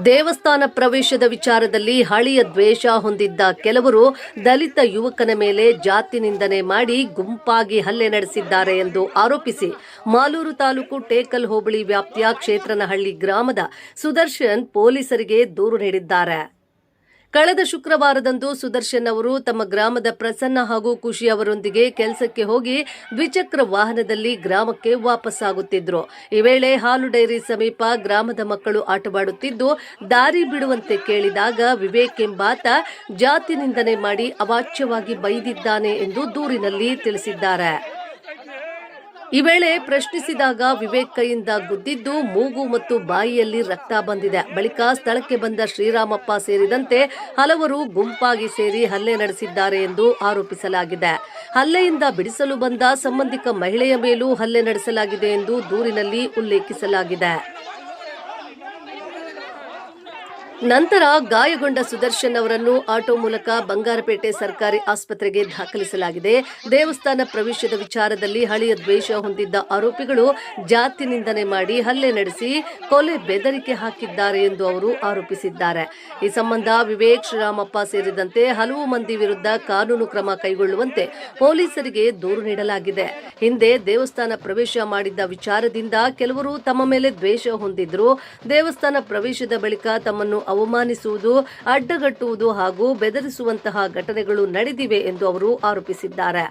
ದೇವಸ್ಥಾನ ಪ್ರವೇಶದ ವಿಚಾರದಲ್ಲಿ ಹಳೆಯ ದ್ವೇಷ ಹೊಂದಿದ್ದ ಕೆಲವರು ದಲಿತ ಯುವಕನ ಮೇಲೆ ಜಾತಿ ನಿಂದನೆ ಮಾಡಿ ಗುಂಪಾಗಿ ಹಲ್ಲೆ ನಡೆಸಿದ್ದಾರೆ ಎಂದು ಆರೋಪಿಸಿ ಮಾಲೂರು ತಾಲೂಕು ಟೇಕಲ್ ಹೋಬಳಿ ವ್ಯಾಪ್ತಿಯ ಕ್ಷೇತ್ರನಹಳ್ಳಿ ಗ್ರಾಮದ ಸುದರ್ಶನ್ ಪೊಲೀಸರಿಗೆ ದೂರು ನೀಡಿದ್ದಾರೆ. ಕಳೆದ ಶುಕ್ರವಾರದಂದು ಸುದರ್ಶನ್ ಅವರು ತಮ್ಮ ಗ್ರಾಮದ ಪ್ರಸನ್ನ ಹಾಗೂ ಖುಷಿ ಅವರೊಂದಿಗೆ ಕೆಲಸಕ್ಕೆ ಹೋಗಿ ದ್ವಿಚಕ್ರ ವಾಹನದಲ್ಲಿ ಗ್ರಾಮಕ್ಕೆ ವಾಪಸ್ಸಾಗುತ್ತಿದ್ರು. ಈ ವೇಳೆ ಹಾಲು ಡೈರಿ ಸಮೀಪ ಗ್ರಾಮದ ಮಕ್ಕಳು ಆಟವಾಡುತ್ತಿದ್ದು ದಾರಿ ಬಿಡುವಂತೆ ಕೇಳಿದಾಗ ವಿವೇಕ್ ಎಂಬಾತ ಜಾತಿ ನಿಂದನೆ ಮಾಡಿ ಅವಾಚ್ಯವಾಗಿ ಬೈದಿದ್ದಾನೆ ಎಂದು ದೂರಿನಲ್ಲಿ ತಿಳಿಸಿದ್ದಾರೆ. ಈ ವೇಳೆ ಪ್ರಶ್ನಿಸಿದಾಗ ವಿವೇಕ್ ಕೈಯಿಂದ ಗುದ್ದಿದ್ದು ಮೂಗು ಮತ್ತು ಬಾಯಿಯಲ್ಲಿ ರಕ್ತ ಬಂದಿದೆ. ಬಳಿಕ ಸ್ಥಳಕ್ಕೆ ಬಂದ ಶ್ರೀರಾಮಪ್ಪ ಸೇರಿದಂತೆ ಹಲವರು ಗುಂಪಾಗಿ ಸೇರಿ ಹಲ್ಲೆ ನಡೆಸಿದ್ದಾರೆ ಎಂದು ಆರೋಪಿಸಲಾಗಿದೆ. ಹಲ್ಲೆಯಿಂದ ಬಿಡಿಸಲು ಬಂದ ಸಂಬಂಧಿಕ ಮಹಿಳೆಯ ಮೇಲೂ ಹಲ್ಲೆ ನಡೆಸಲಾಗಿದೆ ಎಂದು ದೂರಿನಲ್ಲಿ ಉಲ್ಲೇಖಿಸಲಾಗಿದೆ. ನಂತರ ಗಾಯಗೊಂಡ ಸುದರ್ಶನ್ ಅವರನ್ನು ಆಟೋ ಮೂಲಕ ಬಂಗಾರಪೇಟೆ ಸರ್ಕಾರಿ ಆಸ್ಪತ್ರೆಗೆ ದಾಖಲಿಸಲಾಗಿದೆ. ದೇವಸ್ಥಾನ ಪ್ರವೇಶದ ವಿಚಾರದಲ್ಲಿ ಹಳೆಯ ದ್ವೇಷ ಹೊಂದಿದ್ದ ಆರೋಪಿಗಳು ಜಾತಿ ನಿಂದನೆ ಮಾಡಿ ಹಲ್ಲೆ ನಡೆಸಿ ಕೊಲೆ ಬೆದರಿಕೆ ಹಾಕಿದ್ದಾರೆ ಎಂದು ಅವರು ಆರೋಪಿಸಿದ್ದಾರೆ. ಈ ಸಂಬಂಧ ವಿವೇಕ್, ಶ್ರೀರಾಮಪ್ಪ ಸೇರಿದಂತೆ ಹಲವು ಮಂದಿ ವಿರುದ್ಧ ಕಾನೂನು ಕ್ರಮ ಕೈಗೊಳ್ಳುವಂತೆ ಪೊಲೀಸರಿಗೆ ದೂರು ನೀಡಲಾಗಿದೆ. ಹಿಂದೆ ದೇವಸ್ಥಾನ ಪ್ರವೇಶ ಮಾಡಿದ್ದ ವಿಚಾರದಿಂದ ಕೆಲವರು ತಮ್ಮ ಮೇಲೆ ದ್ವೇಷ ಹೊಂದಿದ್ರು. ದೇವಸ್ಥಾನ ಪ್ರವೇಶದ ಬಳಿಕ ತಮ್ಮನ್ನು ಅವಮಾನಿಸುವುದು, ಅಡ್ಡಗಟ್ಟುವುದು ಹಾಗೂ ಬೆದರಿಸುವಂತಹ ಘಟನೆಗಳು ನಡೆದಿವೆ ಎಂದು ಅವರು ಆರೋಪಿಸಿದ್ದಾರೆ.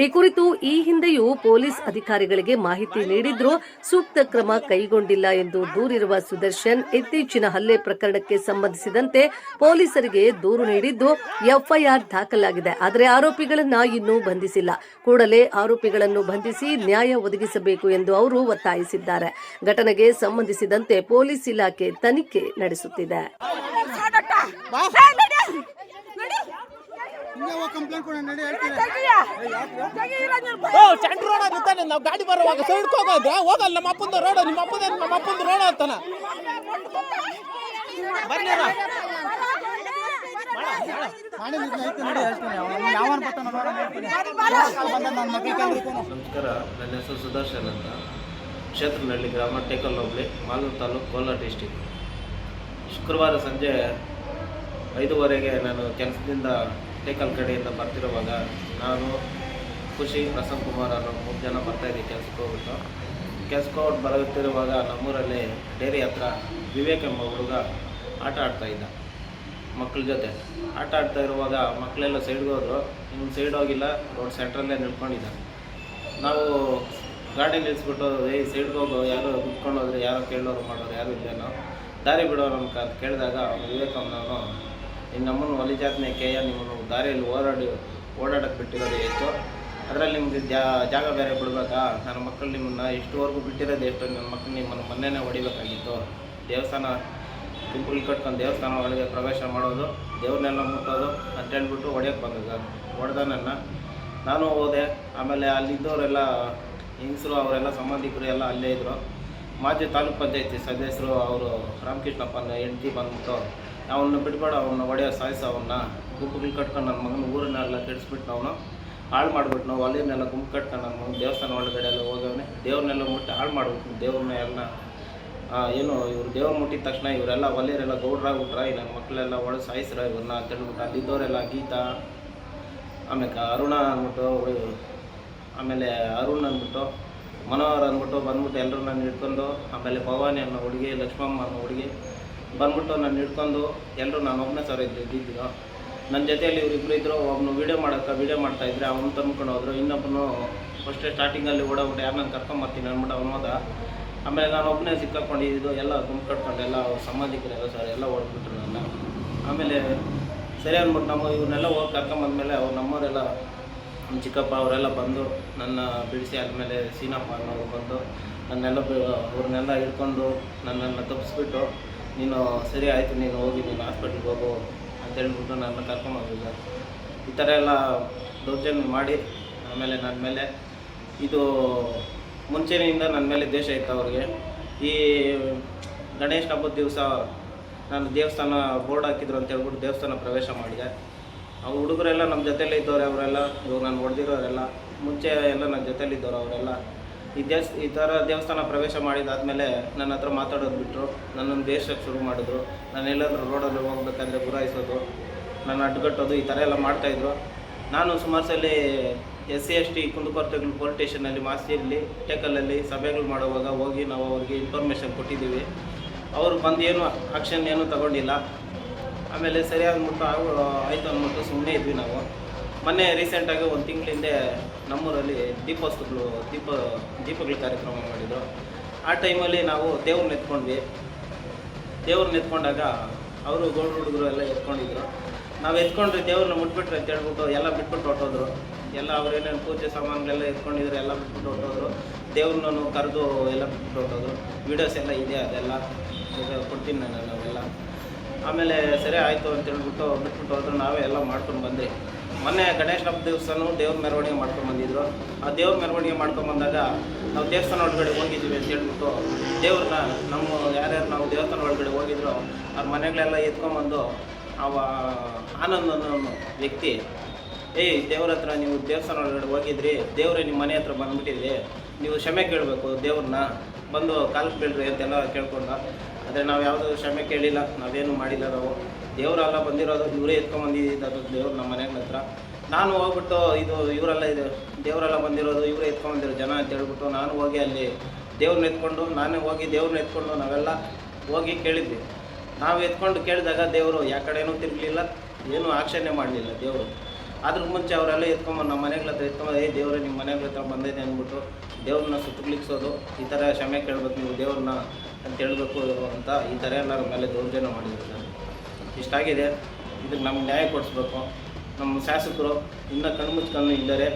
ಈ ಕುರಿತು ಈ ಹಿಂದೆಯೂ ಪೊಲೀಸ್ ಅಧಿಕಾರಿಗಳಿಗೆ ಮಾಹಿತಿ ನೀಡಿದ್ರೂ ಸೂಕ್ತ ಕ್ರಮ ಕೈಗೊಂಡಿಲ್ಲ ಎಂದು ದೂರಿರುವ ಸುದರ್ಶನ್ ಇತ್ತೀಚಿನ ಹಲ್ಲೆ ಪ್ರಕರಣಕ್ಕೆ ಸಂಬಂಧಿಸಿದಂತೆ ಪೊಲೀಸರಿಗೆ ದೂರು ನೀಡಿದ್ದು ಎಫ್ಐಆರ್ ದಾಖಲಾಗಿದೆ. ಆದರೆ ಆರೋಪಿಗಳನ್ನ ಇನ್ನೂ ಬಂಧಿಸಿಲ್ಲ. ಕೂಡಲೇ ಆರೋಪಿಗಳನ್ನು ಬಂಧಿಸಿ ನ್ಯಾಯ ಒದಗಿಸಬೇಕು ಎಂದು ಅವರು ಒತ್ತಾಯಿಸಿದ್ದಾರೆ. ಘಟನೆಗೆ ಸಂಬಂಧಿಸಿದಂತೆ ಪೊಲೀಸ್ ಇಲಾಖೆ ತನಿಖೆ ನಡೆಸುತ್ತಿದೆ. ನಾವು ಗಾಡಿ ಬರುವಾಗ ಸೈಡ್ ಹೋಗೋದು ಹೋಗಲ್ಲ. ನಮ್ಮ ಅಪ್ಪಂದ ರೋಡ್, ನಿಮ್ಮ ಅಪ್ಪಂದ ರೋಡ್ ಅಂತಾನ ನಮಸ್ಕಾರ. ನನ್ನ ಹೆಸರು ಸುದರ್ಶನ್ ಅಂತ, ಕ್ಷೇತ್ರನಹಳ್ಳಿ ಗ್ರಾಮ, ಟೇಕಲ್ ಹೋಬಳಿ, ಮಾಲೂರು ತಾಲೂಕು, ಕೋಲಾರ ಡಿಸ್ಟಿಕ್. ಶುಕ್ರವಾರ ಸಂಜೆ 5:15ಗೆ ನಾನು ಕೆಲಸದಿಂದ ಟೇಕಲ್ ಕಡೆಯಿಂದ ಬರ್ತಿರುವಾಗ ನಾನು, ಖುಷಿ, ಪ್ರಸನ್ನ ಕುಮಾರ್ ಅನ್ನೋ 3 ಜನ ಬರ್ತಾಯಿದ್ವಿ ಕೆಲಸಕ್ಕೆ ಹೋಗ್ಬಿಟ್ಟು. ಕೆಲಸಕ್ಕೆ ಹೋಗ್ಬಿಟ್ಟು ಬರುತ್ತಿರುವಾಗ ನಮ್ಮೂರಲ್ಲಿ ಡೈರಿ ಹತ್ರ ವಿವೇಕ್ ಎಂಬ ಹುಡುಗ ಆಟ ಆಡ್ತಾಯಿದ್ದ ಮಕ್ಕಳ ಜೊತೆ. ಆಟ ಆಡ್ತಾ ಇರುವಾಗ ಮಕ್ಕಳೆಲ್ಲ ಸೈಡ್ಗೆ ಹೋದ್ರು. ಇನ್ನು ಸೈಡ್ ಹೋಗಿಲ್ಲ, ರೋಡ್ ಸೆಂಟ್ರಲ್ಲೇ ನಿಲ್ಕೊಂಡಿದ್ದ. ನಾವು ಗಾಡಿ ನಿಲ್ಲಿಸ್ಬಿಟ್ಟು ಸೈಡ್ಗೆ ಹೋಗೋ, ಯಾರೋ ಕುತ್ಕೊಂಡು ಹೋದ್ರೆ ಯಾರೋ ಕೇಳೋರು ಮಾಡೋರು ಯಾರು ಇಲ್ಲೇನೋ, ದಾರಿ ಬಿಡೋರು ಅಂತ ಕೇಳಿದಾಗ ಅವನು ವಿವೇಕಮ್ಮನವನು, ನಮ್ಮನ್ನು ಒಲಿ ಜಾತನೆ ಕೇಯ, ನಿಮ್ಮನ್ನು ದಾರಿಯಲ್ಲಿ ಓಡಾಡೋಕ್ಕೆ ಬಿಟ್ಟಿರೋದು ಎಷ್ಟು, ಅದರಲ್ಲಿ ನಿಮಗೆ ಜಾಗ ಬೇರೆ ಬಿಡಬೇಕಾ? ನನ್ನ ಮಕ್ಕಳು ನಿಮ್ಮನ್ನು ಇಷ್ಟುವರೆಗೂ ಬಿಟ್ಟಿರೋದು ಎಷ್ಟು? ನನ್ನ ಮಕ್ಕಳು ನಿಮ್ಮನ್ನು ಮೊನ್ನೆನೇ ಹೊಡಿಬೇಕಾಗಿತ್ತು. ದೇವಸ್ಥಾನ ಗುಂಪುಗಳು ಕಟ್ಕೊಂಡು ದೇವಸ್ಥಾನ ಒಳಗೆ ಪ್ರವೇಶ ಮಾಡೋದು, ದೇವ್ರನ್ನೆಲ್ಲ ಮುಟ್ಟೋದು ಅಂತ ಹೇಳ್ಬಿಟ್ಟು ಹೊಡೆಯೋಕ್ಕೆ ಬಂದ. ಹೊಡೆದ ನಾನು ಹೋದೆ. ಆಮೇಲೆ ಅಲ್ಲಿದ್ದವರೆಲ್ಲ ಹೆಂಗಸರು, ಅವರೆಲ್ಲ ಸಂಬಂಧಿಕರು ಎಲ್ಲ ಅಲ್ಲೇ ಇದ್ದರು. ಮಾಜಿ ತಾಲೂಕು ಪಂಚಾಯತಿ ಸದಸ್ಯರು ಅವರು ರಾಮಕೃಷ್ಣಪ್ಪನ ಹೆಂಡತಿ ಬಂದ್ಬಿಟ್ಟು, ಅವನ್ನ ಬಿಟ್ಬೇಡ, ಅವನ್ನ ಹೊಡೆಯೋ ಸಾಯಿಸ, ಅವನ್ನ ಗುಂಪುಗಳು ಕಟ್ಕೊಂಡು ನನ್ನ ಮಗನ ಊರನ್ನೆಲ್ಲ ಕೆಡಿಸ್ಬಿಟ್ಟು ಅವನು ಹಾಳು ಮಾಡಿಬಿಟ್ಟು, ನಾವು ಅಲ್ಲಿನೆಲ್ಲ ಗುಂಪು ಕಟ್ಕೊಂಡು ನನ್ನ ಮಗನ ದೇವಸ್ಥಾನ ಒಳಗಡೆ ಎಲ್ಲ ಹೋಗವನೆ, ದೇವ್ರನ್ನೆಲ್ಲ ಮುಟ್ಟಿ ಹಾಳು ಮಾಡ್ಬಿಟ್ಟು, ದೇವ್ರನ್ನ ಎಲ್ಲ ಏನು ಇವರು ದೇವ್ರು ಮುಟ್ಟಿದ ತಕ್ಷಣ ಇವರೆಲ್ಲ ಒಲೆಯರೆಲ್ಲ ಗೌಡ್ರಾಗ್ಬಿಟ್ರ, ನನ್ನ ಮಕ್ಕಳೆಲ್ಲ ಒಳಗೆ ಸಾಯಿಸ್ರ ಇವ್ರನ್ನ ಅಂತ ಹೇಳ್ಬಿಟ್ಟು ಅಲ್ಲಿದ್ದವರೆಲ್ಲ ಗೀತಾ, ಆಮೇಲೆ ಅರುಣ ಅಂದ್ಬಿಟ್ಟು, ಆಮೇಲೆ ಅರುಣ್ ಅಂದ್ಬಿಟ್ಟು, ಮನೋಹರ್ ಅಂದ್ಬಿಟ್ಟು ಬಂದ್ಬಿಟ್ಟು ಎಲ್ಲರೂ ನಾನು ಹಿಡ್ಕೊಂಡು, ಆಮೇಲೆ ಭವಾನಿ ಅನ್ನೋ ಹುಡುಗಿ, ಲಕ್ಷ್ಮಮ್ಮ ಅನ್ನೋ ಹುಡುಗಿ ಬಂದ್ಬಿಟ್ಟು ನಾನು ಹಿಡ್ಕೊಂಡು ಎಲ್ಲರೂ, ನಾನು ಒಬ್ಬನೇ ಸರ್ ಇದ್ದಿದ್ದು. ನನ್ನ ಜೊತೆಯಲ್ಲಿ ಇವರಿಬ್ಬರು ಇದ್ದರು. ಒಬ್ಬನು ವೀಡಿಯೋ ಮಾಡ್ತಾಯಿದ್ರೆ ಅವನು ತಂದ್ಕೊಂಡು ಹೋದ್ರು. ಇನ್ನೊಬ್ಬನು ಫಸ್ಟೇ ಸ್ಟಾರ್ಟಿಂಗಲ್ಲಿ ಓಡೋಗ್ಬಿಟ್ಟು ಯಾರು ನಾನು ಕರ್ಕೊಂಬರ್ತೀನಿ ಅಂದ್ಬಿಟ್ಟು ಅವನು ಹೋದ. ಆಮೇಲೆ ನಾನು ಒಬ್ಬನೇ ಸಿಕ್ಕಾಕೊಂಡಿದ್ದು, ಎಲ್ಲ ಗುಂಪು ಕಟ್ಕೊಂಡು ಎಲ್ಲ ಸಂಬಂಧಿಕರೆಲ್ಲ ಸರ್ ಎಲ್ಲ ಓಡ್ಬಿಟ್ರು ನನ್ನ. ಆಮೇಲೆ ಸರಿ ಅಂದ್ಬಿಟ್ಟು ಇವ್ರನ್ನೆಲ್ಲ ಹೋಗಿ ಕರ್ಕೊಂಬಂದ್ಮೇಲೆ ಅವ್ರು ನಮ್ಮವರೆಲ್ಲ, ನಮ್ಮ ಚಿಕ್ಕಪ್ಪ ಅವರೆಲ್ಲ ಬಂದು ನನ್ನ ಬಿಡಿಸಿ, ಆದಮೇಲೆ ಸೀನಪ್ಪ ಅನ್ನೋರು ಬಂದು ನನ್ನೆಲ್ಲ ಅವ್ರನ್ನೆಲ್ಲ ಹಿಡ್ಕೊಂಡು ನನ್ನನ್ನು ತಪ್ಪಿಸ್ಬಿಟ್ಟು, ನೀನು ಸರಿ ಆಯಿತು, ನೀನು ಹೋಗಿ ನೀನು ಹಾಸ್ಪಿಟ್ಲಿಗೆ ಹೋಗು ಅಂತೇಳ್ಬಿಟ್ಟು ನನ್ನ ಕರ್ಕೊಂಬಂದು ಸರ್. ಈ ಥರ ಎಲ್ಲ ದೌರ್ಜನ್ಯ ಮಾಡಿ ಆಮೇಲೆ ನನ್ನ ಮೇಲೆ ಇದು ಮುಂಚೆಯಿಂದ ನನ್ನ ಮೇಲೆ ದ್ವೇಷ ಇತ್ತು ಅವ್ರಿಗೆ. ಈ ಗಣೇಶ ಹಬ್ಬದ ದಿವಸ ನಾನು ದೇವಸ್ಥಾನ ಬೋರ್ಡ್ ಹಾಕಿದ್ರು ಅಂತ ಹೇಳ್ಬಿಟ್ಟು ದೇವಸ್ಥಾನ ಪ್ರವೇಶ ಮಾಡಿದೆ. ಅವ್ರು ಹುಡುಗರೆಲ್ಲ ನಮ್ಮ ಜೊತೆಯಲ್ಲೇ ಇದ್ದವ್ರೆ, ಅವರೆಲ್ಲ ಇವಾಗ ನಾನು ಹೊಡೆದಿರೋರೆಲ್ಲ ಮುಂಚೆ ಎಲ್ಲ ನನ್ನ ಜೊತೆಯಲ್ಲಿದ್ದವ್ರು ಅವರೆಲ್ಲ. ಈ ಥರ ದೇವಸ್ಥಾನ ಪ್ರವೇಶ ಮಾಡಿದಾದಮೇಲೆ ನನ್ನ ಹತ್ರ ಮಾತಾಡೋದು ಬಿಟ್ಟರು, ನನ್ನನ್ನು ಬೇಸಕ್ಕೆ ಶುರು ಮಾಡಿದ್ರು. ನಾನು ಎಲ್ಲಾದರೂ ರೋಡಲ್ಲಿ ಹೋಗ್ಬೇಕಾದ್ರೆ ಗುರಾಯಿಸೋದು, ನನ್ನ ಅಡ್ಡಗಟ್ಟೋದು, ಈ ಥರ ಎಲ್ಲ ಮಾಡ್ತಾಯಿದ್ರು. ನಾನು ಸುಮಾರು ಸಲ SC/ST ಕುಂದುಕೊರತೆಗಳು ಪೊಲೀಸ್ ಸ್ಟೇಷನಲ್ಲಿ, ಮಾಸ್ತಿಯಲ್ಲಿ, ಟೇಕಲಲ್ಲಿ ಸಭೆಗಳು ಮಾಡುವಾಗ ಹೋಗಿ ನಾವು ಅವ್ರಿಗೆ ಇನ್ಫಾರ್ಮೇಷನ್ ಕೊಟ್ಟಿದ್ದೀವಿ. ಅವರು ಬಂದು ಏನು ಆಕ್ಷನ್ ಏನೂ ತಗೊಂಡಿಲ್ಲ. ಆಮೇಲೆ ಸರಿ ಅಂದ್ಬಿಟ್ಟು ಆಯಿತು ಅಂದ್ಬಿಟ್ಟು ಸುಮ್ಮನೆ ಇದ್ವಿ ನಾವು. ಮೊನ್ನೆ ರೀಸೆಂಟಾಗಿ 1 ತಿಂಗಳ ಹಿಂದೆ ನಮ್ಮೂರಲ್ಲಿ ದೀಪಗಳ ಕಾರ್ಯಕ್ರಮ ಮಾಡಿದರು. ಆ ಟೈಮಲ್ಲಿ ನಾವು ದೇವ್ರನ್ನ ಎತ್ಕೊಂಡ್ವಿ. ದೇವ್ರನ್ನ ಎತ್ಕೊಂಡಾಗ ಅವರು ಗೌಡ್ರ ಹುಡುಗರು ಎಲ್ಲ ಎತ್ಕೊಂಡಿದ್ರು. ನಾವು ಎತ್ಕೊಂಡ್ರೆ ದೇವ್ರನ್ನ ಮುಟ್ಬಿಟ್ರೆ ಅಂತ ಹೇಳ್ಬಿಟ್ಟು ಎಲ್ಲ ಬಿಟ್ಬಿಟ್ಟು ಹೊಟ್ಟೋದ್ರು. ಎಲ್ಲ ಅವ್ರೇನೇನು ಪೂಜೆ ಸಾಮಾನುಗಳೆಲ್ಲ ಎತ್ಕೊಂಡಿದ್ರು, ಎಲ್ಲ ಬಿಟ್ಬಿಟ್ಟು ಹೊಟ್ಟೋದ್ರು. ದೇವ್ರನ್ನೂ ಕರೆದು ಎಲ್ಲ ಬಿಟ್ಬಿಟ್ಟು ಹೊಟ್ಟೋದ್ರು. ವೀಡಿಯೋಸ್ ಎಲ್ಲ ಇದೆ, ಅದೆಲ್ಲ ಕೊಡ್ತೀನಿ ನಾನು ಅವೆಲ್ಲ. ಆಮೇಲೆ ಸರಿ ಆಯಿತು ಅಂತ ಹೇಳ್ಬಿಟ್ಟು ಬಿಟ್ಬಿಟ್ಟು ಹೋದ್ರು. ನಾವೇ ಎಲ್ಲ ಮಾಡ್ಕೊಂಡು ಬಂದ್ರಿ. ಮೊನ್ನೆ ಗಣೇಶ ಹಬ್ಬದ ದಿವಸನೂ ದೇವ್ರ ಮೆರವಣಿಗೆ ಮಾಡ್ಕೊಂಡು ಬಂದಿದ್ರು. ಆ ದೇವ್ರ ಮೆರವಣಿಗೆ ಮಾಡ್ಕೊಂಬಂದಾಗ ನಾವು ದೇವಸ್ಥಾನ ಒಳಗಡೆ ಹೋಗಿದ್ದೀವಿ ಅಂತ ಹೇಳ್ಬಿಟ್ಟು ದೇವ್ರನ್ನ ಯಾರ್ಯಾರು ನಾವು ದೇವಸ್ಥಾನ ಒಳಗಡೆ ಹೋಗಿದ್ರು ಅವ್ರ ಮನೆಗಳೆಲ್ಲ ಎತ್ಕೊಂಬಂದು ಆನಂದ್ ಅನ್ನೋ ವ್ಯಕ್ತಿ, ದೇವ್ರ ಹತ್ರ ನೀವು ದೇವಸ್ಥಾನ ಒಳಗಡೆ ಹೋಗಿದ್ರಿ, ದೇವ್ರೇ ನಿಮ್ಮ ಮನೆ ಹತ್ರ ಬಂದುಬಿಟ್ಟಿದ್ರಿ, ನೀವು ಕ್ಷಮೆ ಕೇಳಬೇಕು, ದೇವ್ರನ್ನ ಬಂದು ಕಾಲಕ್ಕೆ ಬೀಳ್ರಿ ಅಂತೆಲ್ಲ ಕೇಳ್ಕೊಂಡ. ಆದರೆ ನಾವು ಯಾವುದೂ ಕ್ಷಮೆ ಕೇಳಿಲ್ಲ, ನಾವೇನು ಮಾಡಿಲ್ಲ. ನಾವು ದೇವರೆಲ್ಲ ಬಂದಿರೋದು ಇವರೇ ಎತ್ಕೊಂಬಂದಿದ್ದು ದೇವ್ರು ನಮ್ಮ ಮನೆಗಳ ಹತ್ರ. ನಾನು ಹೋಗ್ಬಿಟ್ಟು ಇವರೆಲ್ಲ ದೇವರೆಲ್ಲ ಬಂದಿರೋದು ಇವರೇ ಎತ್ಕೊಂಬಂದಿರೋ ಜನ ಅಂತ ಹೇಳ್ಬಿಟ್ಟು ನಾನು ಹೋಗಿ ಅಲ್ಲಿ ದೇವ್ರನ್ನ ಎತ್ಕೊಂಡು, ನಾನೇ ಹೋಗಿ ದೇವ್ರನ್ನ ಎತ್ಕೊಂಡು ನಾವೆಲ್ಲ ಹೋಗಿ ಕೇಳಿದ್ವಿ. ನಾವು ಎತ್ಕೊಂಡು ಕೇಳಿದಾಗ ದೇವರು ಯಾವ ಕಡೆನೂ ತಿರುಗಲಿಲ್ಲ, ಏನೂ ಆಕ್ಷೇಪಣೆ ಮಾಡಲಿಲ್ಲ ದೇವರು. ಅದ್ರ ಮುಂಚೆ ಅವರೆಲ್ಲ ಎತ್ಕೊಂಬಂದು ನಮ್ಮ ಮನೆಗಳ ಹತ್ರ ಎತ್ಕೊಂಬಂದು ದೇವರೇ ನಿಮ್ಮ ಮನೆಗಳ ಹತ್ರ ಬಂದಿದೆ ಅಂದ್ಬಿಟ್ಟು ದೇವ್ರನ್ನ ಸುತ್ತಲಿಕ್ಸೋದು, ಈ ಥರ ಕ್ಷಮೆ ಕೇಳಬೇಕು ನೀವು ದೇವ್ರನ್ನ ಅಂತ ಹೇಳಬೇಕು ಅಂತ ಈ ಥರ ಎಲ್ಲ ನಮ್ಮ ಮೇಲೆ ದೌರ್ಜನ್ಯ ಮಾಡಿದ್ರು. ನಾನು ಇಷ್ಟಾಗಿದೆ, ಇದಕ್ಕೆ ನಮ್ಗೆ ನ್ಯಾಯ ಕೊಡಿಸ್ಬೇಕು. ನಮ್ಮ ಶಾಸಕರು ಇನ್ನೂ ಕಣ್ಣು ಇದ್ದಾರೆ,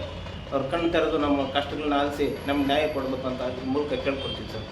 ಅವ್ರ ಕಣ್ಣು ತೆರೆದು ನಮ್ಮ ಕಷ್ಟಗಳನ್ನ ಆಲಿಸಿ ನಮ್ಗೆ ನ್ಯಾಯ ಕೊಡಬೇಕು ಅಂತ ಮೂಲಕ ಕೇಳ್ಕೊಡ್ತೀವಿ ಸರ್.